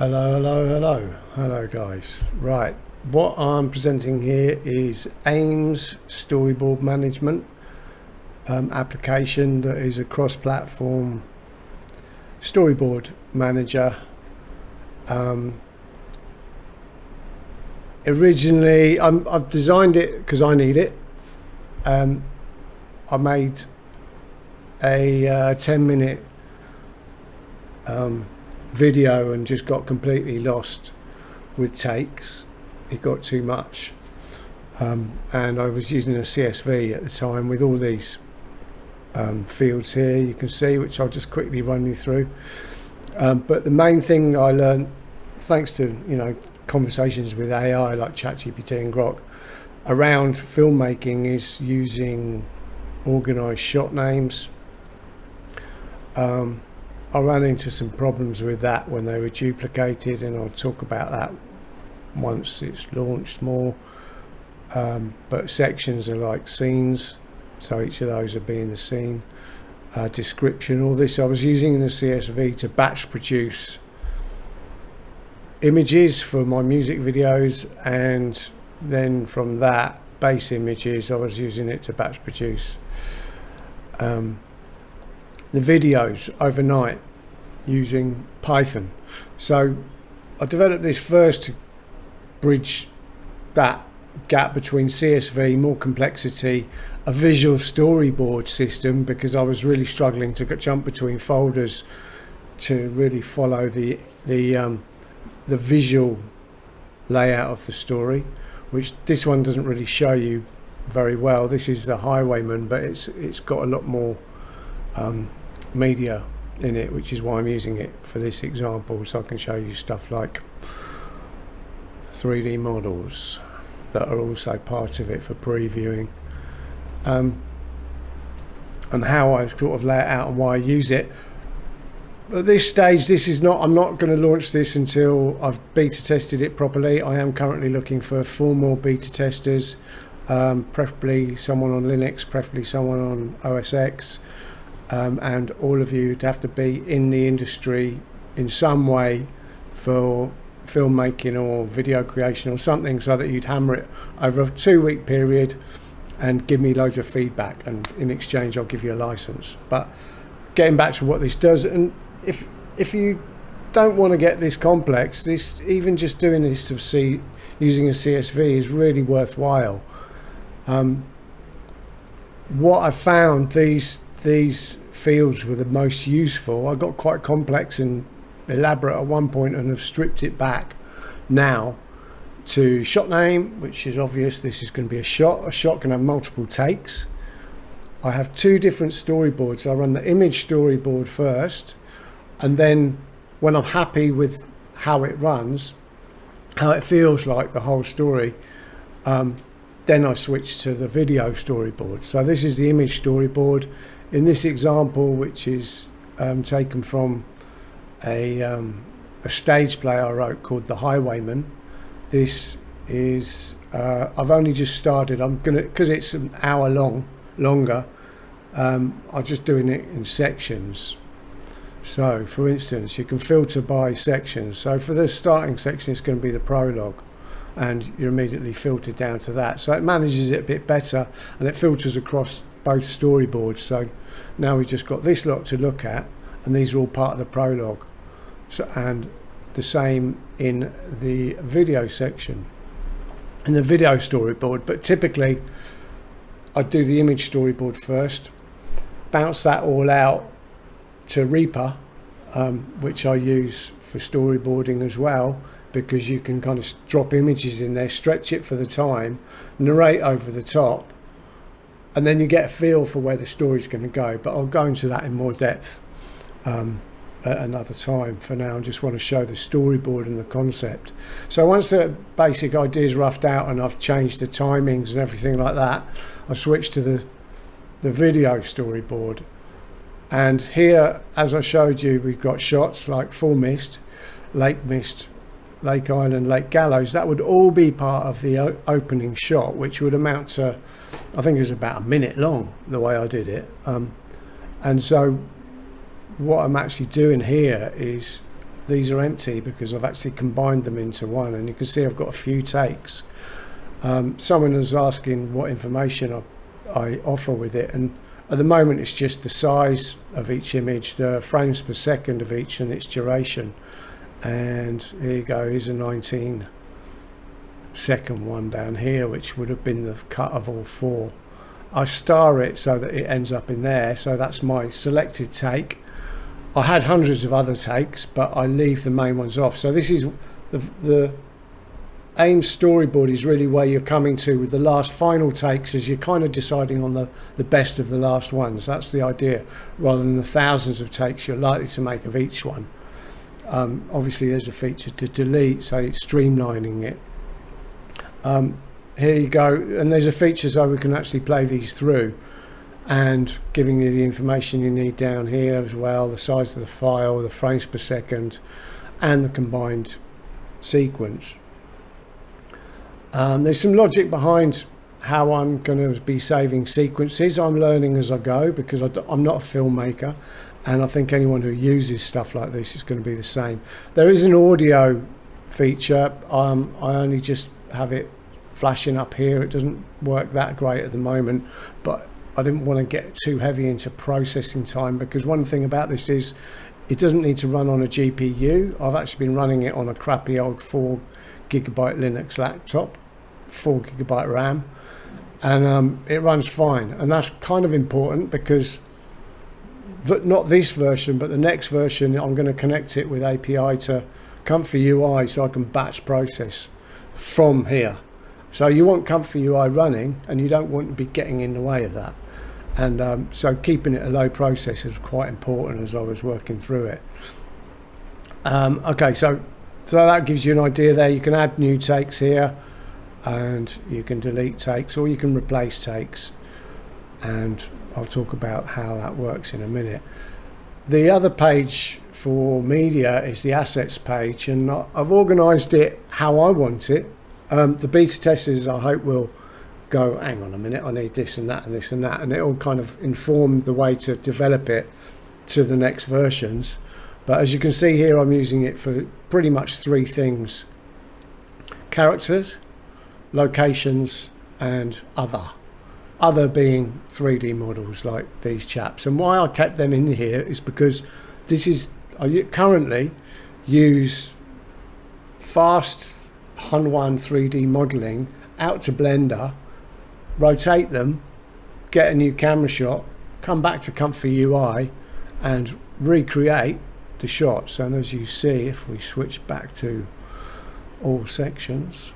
Hello guys. Right, what I'm presenting here is AIMMS Storyboard Management application that is a cross-platform storyboard manager. Originally, I've designed it because I need it. I made a 10-minute video and just got completely lost with takes. It got too much, and I was using a CSV at the time with all these fields here you can see, which I'll just quickly run you through. But the main thing I learned, thanks to conversations with AI like ChatGPT and Grok around filmmaking, is using organized shot names. I ran into some problems with that when they were duplicated, and I'll talk about that once it's launched more. But sections are like scenes, so each of those are being the scene. Description, all this I was using in the CSV to batch produce images for my music videos, and then from that base images I was using it to batch produce the videos overnight using Python. So I developed this first to bridge that gap between CSV, more complexity, a visual storyboard system, because I was really struggling to jump between folders to really follow the visual layout of the story, which this one doesn't really show you very well. This is the Highwayman, but it's got a lot more media in it, which is why I'm using it for this example, so I can show you stuff like 3D models that are also part of it for previewing, and how I sort of lay it out and why I use it. At this stage, I'm not going to launch this until I've beta tested it properly. I am currently looking for 4 more beta testers, preferably someone on Linux, preferably someone on OS X, and all of you would have to be in the industry in some way for filmmaking or video creation or something, so that you'd hammer it over a 2-week period and give me loads of feedback, and in exchange I'll give you a license. But getting back to what this does, and if you don't want to get this complex, even just doing this using a CSV is really worthwhile. What I found, these fields were the most useful. I got quite complex and elaborate at one point and have stripped it back now to shot name, which is obvious. This is going to be a shot. A shot can have multiple takes. I have 2 different storyboards. I run the image storyboard first, and then when I'm happy with how it runs, how it feels like the whole story, then I switch to the video storyboard. So this is the image storyboard. In this example, which is taken from a stage play I wrote called The Highwayman, this is, I've only just started. I'm gonna, because it's an hour longer, I'm just doing it in sections. So for instance, you can filter by sections. So for the starting section, it's going to be the prologue, and you're immediately filtered down to that. So it manages it a bit better, and it filters across both storyboards. So now we've just got this lot to look at, and these are all part of the prologue. So, and the same in the video section, in the video storyboard. But typically I do the image storyboard first, bounce that all out to Reaper, which I use for storyboarding as well, because you can kind of drop images in there, stretch it for the time, narrate over the top, and then you get a feel for where the story's going to go. But I'll go into that in more depth at another time. For now, I just want to show the storyboard and the concept. So once the basic idea is roughed out and I've changed the timings and everything like that, I switch to the video storyboard. And here, as I showed you, we've got shots like Full Mist, Lake Island, Lake Gallows. That would all be part of the opening shot, which would amount to, I think it was about a minute long, the way I did it. And so what I'm actually doing here is these are empty because I've actually combined them into one, and you can see I've got a few takes. Someone was asking what information I offer with it, and at the moment it's just the size of each image, the frames per second of each, and its duration. And here you go, here's a 19-second one down here, which would have been the cut of all 4. I star it so that it ends up in there, so that's my selected take. I had hundreds of other takes, but I leave the main ones off. So this is the AIMMS storyboard is really where you're coming to with the last final takes, as you're kind of deciding on the best of the last ones. That's the idea, rather than the thousands of takes you're likely to make of each one. Obviously there's a feature to delete, so it's streamlining it. Here you go, and there's a feature so we can actually play these through, and giving you the information you need down here as well, the size of the file, the frames per second, and the combined sequence. There's some logic behind how I'm going to be saving sequences. I'm learning as I go because I'm not a filmmaker, and I think anyone who uses stuff like this is going to be the same. There is an audio feature. I only just have it flashing up here. It doesn't work that great at the moment, but I didn't want to get too heavy into processing time, because one thing about this is it doesn't need to run on a GPU. I've actually been running it on a crappy old 4 GB Linux laptop, 4 GB RAM, and it runs fine. And that's kind of important because not this version, but the next version, I'm going to connect it with API to ComfyUI so I can batch process from here. So you want ComfyUI running, and you don't want to be getting in the way of that. And so keeping it a low process is quite important as I was working through it. Okay, so that gives you an idea there. You can add new takes here, and you can delete takes, or you can replace takes. And I'll talk about how that works in a minute. The other page for media is the assets page, and I've organized it how I want it. The beta testers, I hope, will go, hang on a minute, I need this and that and this and that, and it'll kind of inform the way to develop it to the next versions. But as you can see here, I'm using it for pretty much 3 things: characters, locations, and other being 3D models like these chaps. And why I kept them in here is because I currently use fast Hunyuan 3D modeling out to Blender, rotate them, get a new camera shot, come back to ComfyUI and recreate the shots. And as you see, if we switch back to all sections,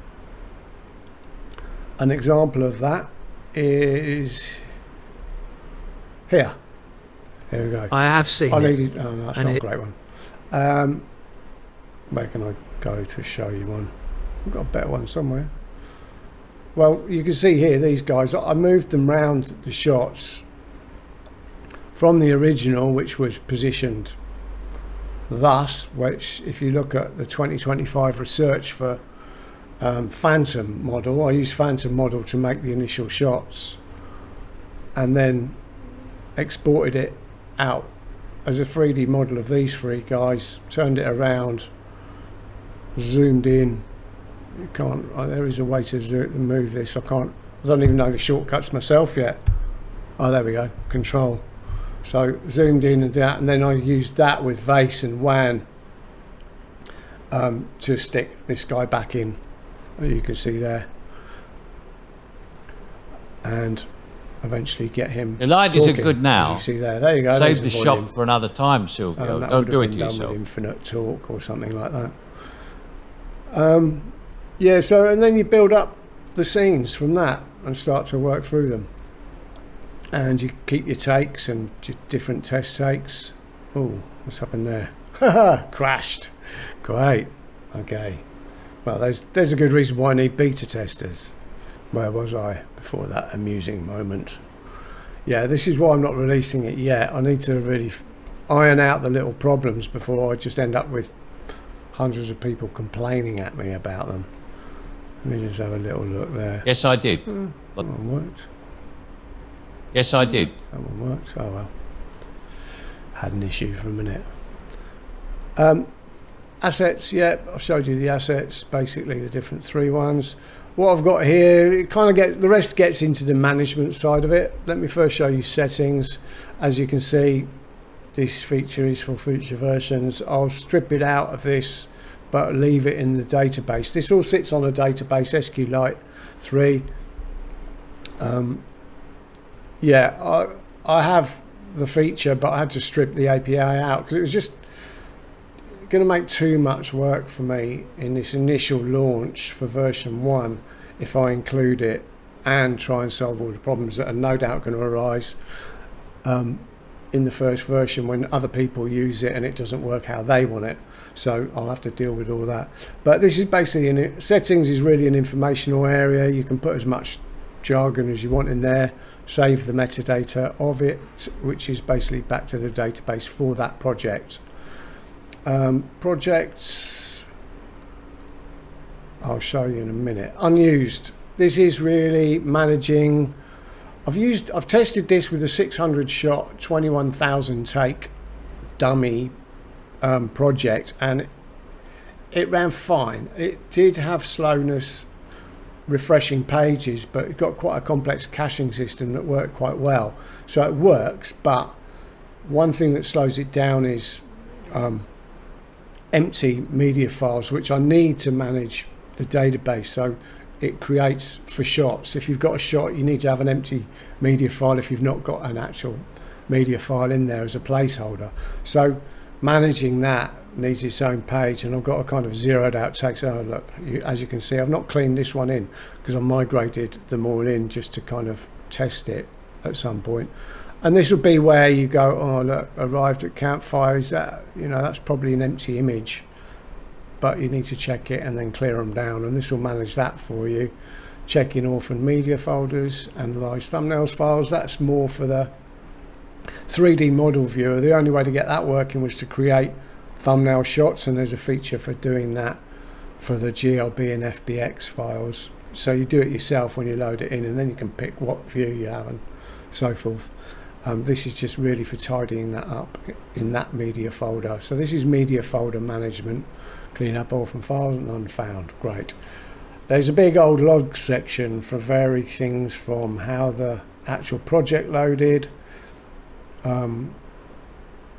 an example of that is here. There we go. I have seen oh, it. No, that's not a great one. Where can I go to show you one? I've got a better one somewhere. Well, you can see here, these guys, I moved them round the shots from the original, which was positioned thus, which if you look at the 2025 research for Phantom model, I used Phantom model to make the initial shots and then exported it out as a 3D model of these 3 guys, turned it around, zoomed in. You can't, there is a way to move this. I don't even know the shortcuts myself yet. Oh, there we go, control. So zoomed in and out, and then I used that with Vase and WAN to stick this guy back in. You can see there. And eventually get him. The lines are good now. You see there. There you go. Save the shot for another time, Silvio. Don't do it to yourself. Infinite torque or something like that. Yeah, so and then you build up the scenes from that and start to work through them. And you keep your takes and your different test takes. Oh, what's happened there? Crashed. Great. Okay. Well, there's a good reason why I need beta testers. Where was I before that amusing moment? Yeah, this is why I'm not releasing it yet. I need to really iron out the little problems before I just end up with hundreds of people complaining at me about them. Let me just have a little look there. Yes, I did. That one worked. Yes, I did. That one worked. Oh well. Had an issue for a minute. Assets, yeah, I've showed you the assets, basically the different 3 ones. What I've got here, it kind of the rest gets into the management side of it. Let me first show you settings. As you can see, this feature is for future versions. I'll strip it out of this, but leave it in the database. This all sits on a database, SQLite 3. Yeah, I have the feature, but I had to strip the API out because it was just going to make too much work for me in this initial launch for version 1 if I include it and try and solve all the problems that are no doubt going to arise in the first version when other people use it and it doesn't work how they want it. So I'll have to deal with all that. But this is basically, settings is really an informational area. You can put as much jargon as you want in there, save the metadata of it, which is basically back to the database for that project. Projects, I'll show you in a minute. Unused, this is really managing. I've tested this with a 600 shot 21,000 take dummy project, and it ran fine. It did have slowness refreshing pages, but it got quite a complex caching system that worked quite well. So it works, but one thing that slows it down is empty media files, which I need to manage the database. So it creates for shots. If you've got a shot, you need to have an empty media file if you've not got an actual media file in there as a placeholder. So managing that needs its own page, and I've got a kind of zeroed out text. Oh look, as you can see, I've not cleaned this one in because I migrated them all in just to kind of test it at some point. And this will be where you go, oh look, arrived at campfire, is that, you know, that's probably an empty image, but you need to check it and then clear them down, and this will manage that for you. Checking orphan media folders, analyze thumbnails files, that's more for the 3D model viewer. The only way to get that working was to create thumbnail shots, and there's a feature for doing that for the GLB and FBX files. So you do it yourself when you load it in, and then you can pick what view you have and so forth. This is just really for tidying that up in that media folder. So this is media folder management. Clean up orphan files and unfound. Great. There's a big old log section for various things, from how the actual project loaded,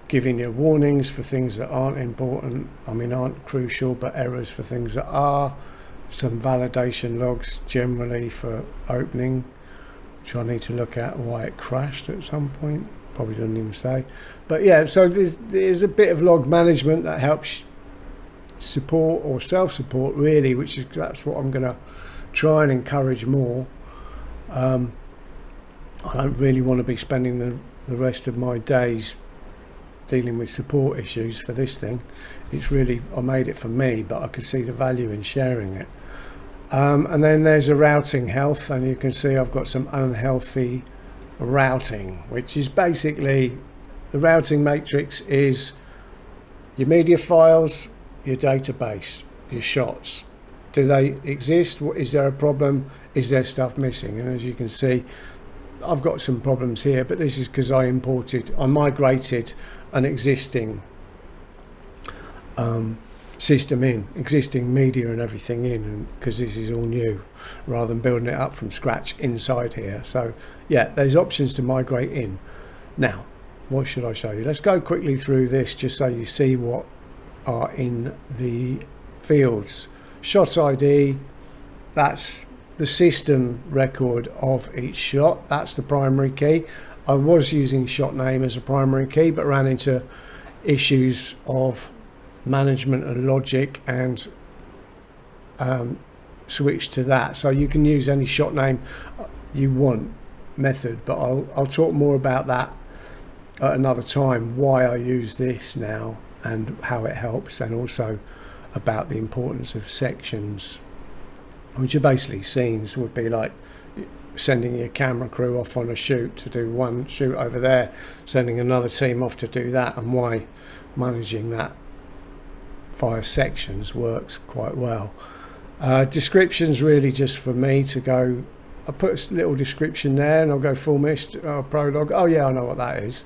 giving you warnings for things that aren't important, aren't crucial, but errors for things that are. Some validation logs generally for opening, which I need to look at why it crashed at some point. Probably doesn't even say. But yeah, so there's a bit of log management that helps support or self-support really, that's what I'm going to try and encourage more. I don't really want to be spending the rest of my days dealing with support issues for this thing. It's really, I made it for me, but I could see the value in sharing it. And then there's a routing health, and you can see I've got some unhealthy routing, which is basically, the routing matrix is your media files, your database, your shots. Do they exist? Is there a problem? Is there stuff missing? And as you can see, I've got some problems here, but this is because I migrated an existing system in, existing media and everything in, and because this is all new, rather than building it up from scratch inside here. So yeah, there's options to migrate in. Now, what should I show you? Let's go quickly through this just so you see what are in the fields. Shot ID, that's the system record of each shot. That's the primary key. I was using shot name as a primary key, but ran into issues of management and logic, and switched to that. So you can use any shot name you want method, but I'll talk more about that at another time, why I use this now and how it helps, and also about the importance of sections, which are basically scenes. Would be like sending your camera crew off on a shoot to do one shoot over there, sending another team off to do that, and why managing that via sections works quite well. Descriptions really just for me to go, I put a little description there and I'll go full mist, prologue, oh yeah, I know what that is.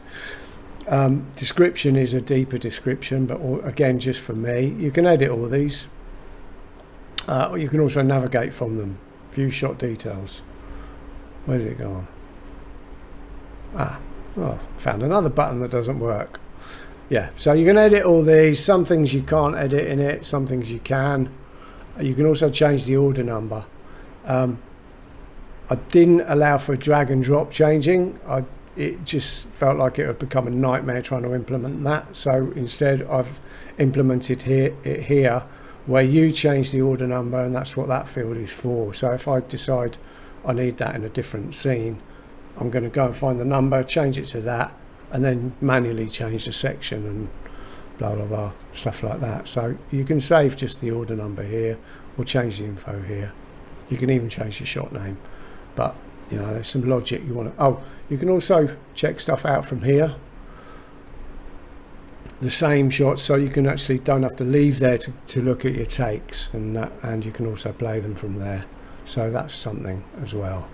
Description is a deeper description, but again, just for me. You can edit all these. You can also navigate from them. View shot details. Where did it go on? Found another button that doesn't work. Yeah, so you can edit all these. Some things you can't edit in it, some things you can. You can also change the order number. I didn't allow for drag and drop changing. It just felt like it would become a nightmare trying to implement that. So instead I've implemented it here where you change the order number, and that's what that field is for. So if I decide I need that in a different scene, I'm going to go and find the number, change it to that, and then manually change the section and blah blah blah, stuff like that. So you can save just the order number here or change the info here. You can even change your shot name, but you know, there's some logic you want to. You can also check stuff out from here, the same shots, so you can actually don't have to leave there to look at your takes, and you can also play them from there. So that's something as well.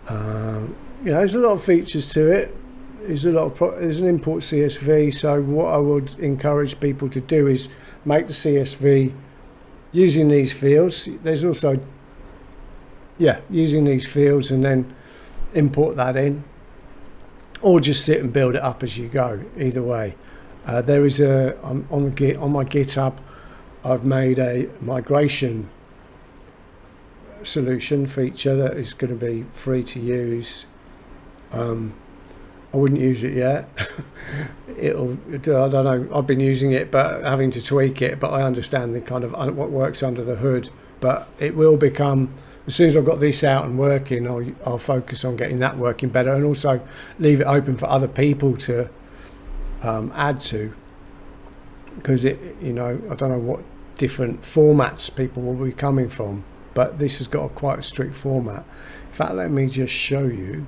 You know, there's a lot of features to it. There's an import CSV. So what I would encourage people to do is make the CSV using these fields. There's also, yeah, using these fields and then import that in, or just sit and build it up as you go. Either way, there is on my GitHub, I've made a migration solution feature that is going to be free to use. I wouldn't use it yet. I don't know, I've been using it but having to tweak it, but I understand the kind of what works under the hood. But it will become, as soon as I've got this out and working, I'll focus on getting that working better, and also leave it open for other people to add to, because you know, I don't know what different formats people will be coming from, but this has got quite a strict format. In fact, let me just show you.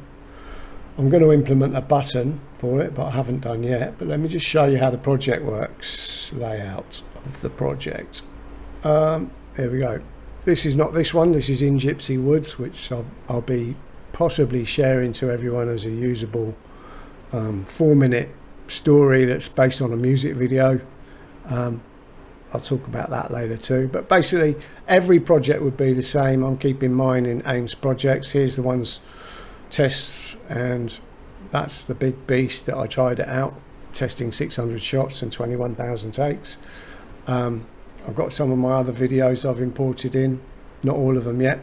I'm going to implement a button for it, but I haven't done yet. But let me just show you how the project works. Layout of the project. Here we go. This is not this one. This is in Gypsy Woods, which I'll be possibly sharing to everyone as a usable 4-minute story that's based on a music video. I'll talk about that later too. But basically, every project would be the same. I'm keeping mine in AIMMS projects. Here's the ones tests, and that's the big beast that I tried it out, testing 600 shots and 21,000 takes. I've got some of my other videos I've imported in, not all of them yet.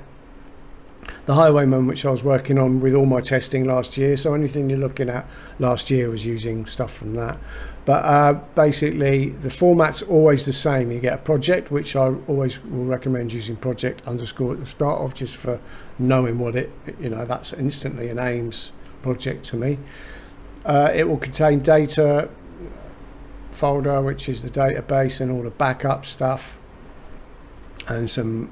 The Highwayman, which I was working on with all my testing last year, so anything you're looking at last year was using stuff from that. But basically the format's always the same. You get a project, which I always will recommend using project underscore at the start of, just for knowing what it, you know, that's instantly an AIMMS project to me. It will contain data folder, which is the database and all the backup stuff, and some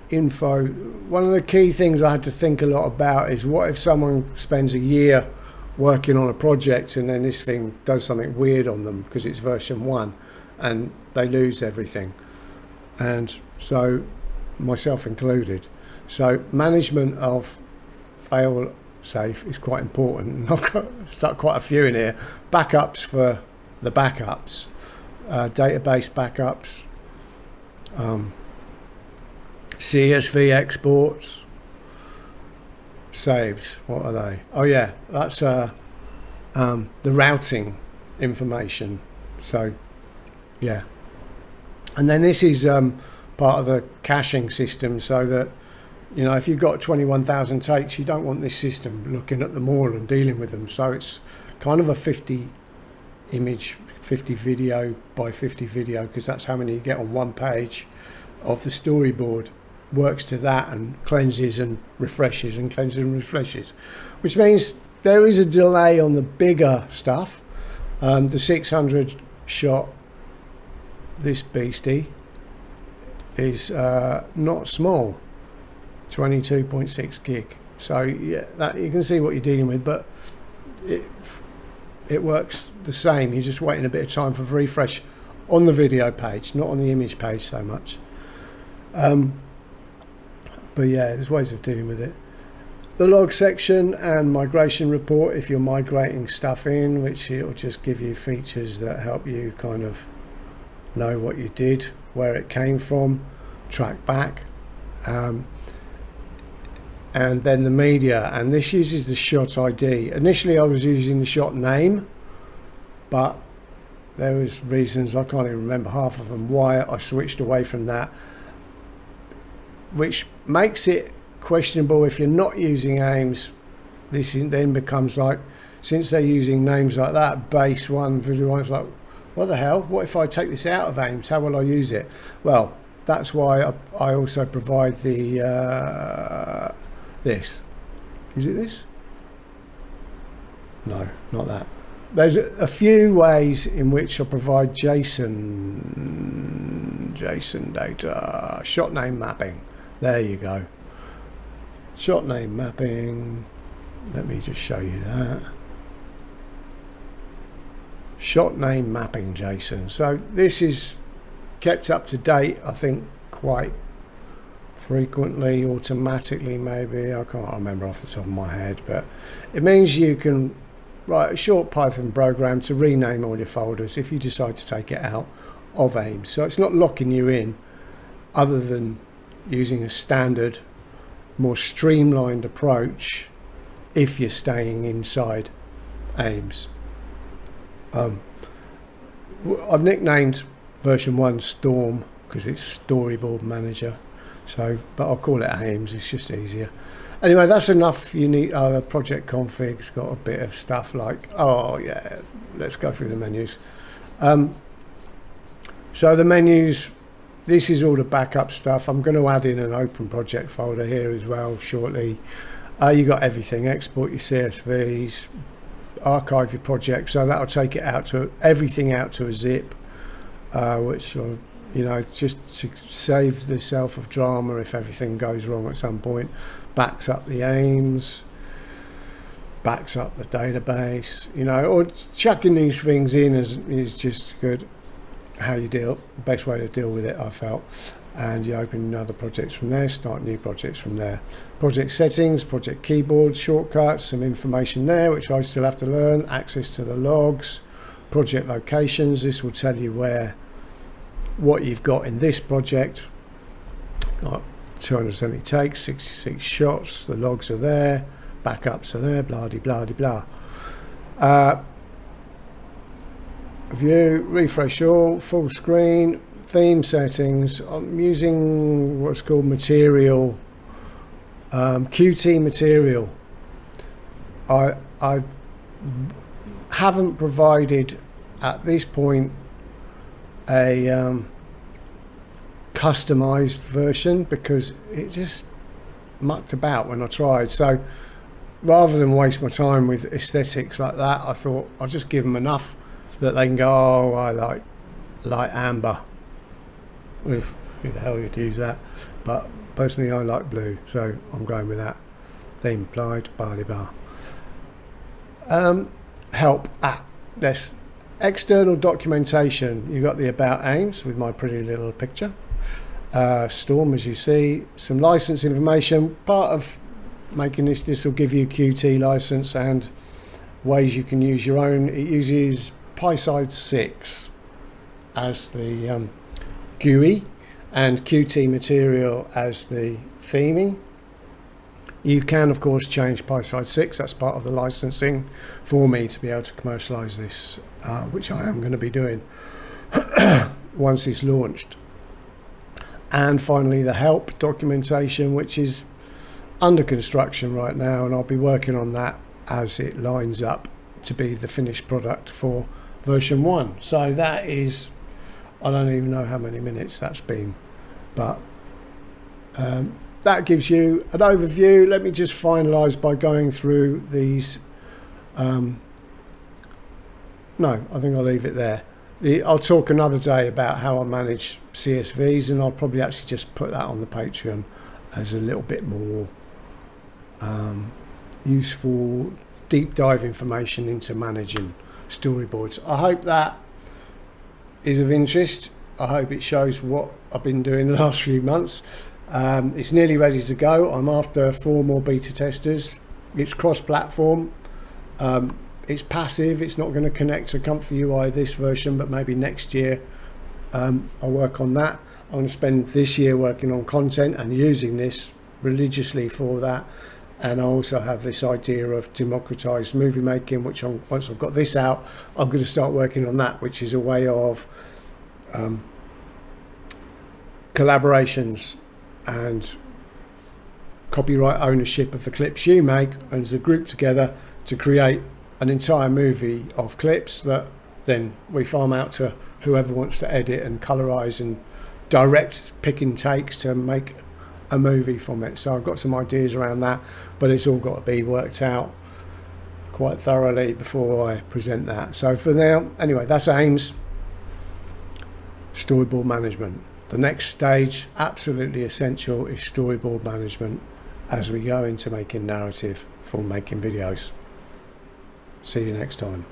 info. One of the key things I had to think a lot about is, what if someone spends a year working on a project and then this thing does something weird on them because it's version 1 and they lose everything? And so, myself included. So management of Failsafe is quite important, and I've stuck quite a few in here. Backups for the backups, database backups, CSV exports, saves. What are they? Oh yeah, that's the routing information. So yeah, and then this is part of the caching system, so that, you know, if you've got 21,000 takes, you don't want this system looking at them all and dealing with them. So it's kind of a 50 image, 50 video by 50 video, because that's how many you get on one page of the storyboard. Works to that and cleanses and refreshes and cleanses and refreshes, which means there is a delay on the bigger stuff. The 600 shot, this beastie, is not small, 22.6 gig. So yeah, that, you can see what you're dealing with, but it works the same. You're just waiting a bit of time for refresh on the video page, not on the image page so much. But yeah, there's ways of dealing with it. the log section and migration report if you're migrating stuff in, which it will just give you features that help you kind of know what you did, where it came from, track back. And then the media, and this uses the shot ID. Initially I was using the shot name, but there was reasons, I can't even remember half of them, why I switched away from that, which makes it questionable if you're not using AIMMS. This then becomes like, since they're using names like that, base one, video one, it's like, what the hell? What if I take this out of AIMMS? How will I use it? Well, that's why I also provide the this. Is it this? No, not that. There's a few ways in which I provide JSON data, shot name mapping. There you go. Shot name mapping. Let me just show you that. Shot name mapping JSON. So this is kept up to date, I think, quite frequently, automatically maybe. I can't remember off the top of my head, but it means you can write a short Python program to rename all your folders if you decide to take it out of AIMMS. So it's not locking you in, other than using a standard, more streamlined approach if you're staying inside AIMMS. I've nicknamed version 1 Storm because it's Storyboard Manager. So, but I'll call it AIMMS, it's just easier. Anyway, that's enough. You need the project config's got a bit of stuff like, oh yeah, let's go through the menus. So the menus, this is all the backup stuff. I'm going to add in an open project folder here as well shortly. You got everything, export your CSVs, archive your project, so that'll take it out to everything out to a zip, which will, you know, just to save the self of drama if everything goes wrong at some point. Backs up the AIMMS, backs up the database, you know, or chucking these things in is just good. How you deal, best way to deal with it, I felt. And you open other projects from there, start new projects from there. Project settings, project keyboard, shortcuts, some information there, which I still have to learn. Access to the logs, project locations. This will tell you what you've got in this project. Got 270 takes, 66 shots, the logs are there, backups are there, blah de blah de blah. View, refresh all, full screen, theme settings. I'm using what's called material, Qt material. I haven't provided at this point a customized version because it just mucked about when I tried. So rather than waste my time with aesthetics like that, I thought I'll just give them enough that they can go, oh, I like amber. Who the hell you'd use that? But personally I like blue, so I'm going with that. Theme applied, barley bar. Help, this external documentation. You got the about AIMMS with my pretty little picture. Storm, as you see, some license information. Part of making this will give you Qt license and ways you can use your own. It uses PySide 6 as the GUI and Qt material as the theming. You can of course change PySide 6, that's part of the licensing for me to be able to commercialize this, which I am going to be doing once it's launched. And finally the help documentation, which is under construction right now, and I'll be working on that as it lines up to be the finished product for version 1. So that is, I don't even know how many minutes that's been, but that gives you an overview. Let me just finalize by going through these. No, I think I'll leave it there. I'll talk another day about how I manage CSVs, and I'll probably actually just put that on the Patreon as a little bit more useful deep dive information into managing storyboards. I hope that is of interest. I hope it shows what I've been doing the last few months. It's nearly ready to go. I'm after 4 more beta testers. It's cross-platform. It's passive. It's not going to connect to ComfyUI this version, but maybe next year I'll work on that. I'm going to spend this year working on content and using this religiously for that. And I also have this idea of democratized movie making, which once I've got this out, I'm going to start working on that, which is a way of collaborations and copyright ownership of the clips you make as a group together to create an entire movie of clips that then we farm out to whoever wants to edit and colorize and direct picking takes to make a movie from it. So I've got some ideas around that, but it's all got to be worked out quite thoroughly before I present that. So for now, anyway, that's AIMMS Storyboard Management. The next stage, absolutely essential, is storyboard management as we go into making narrative for making videos. See you next time.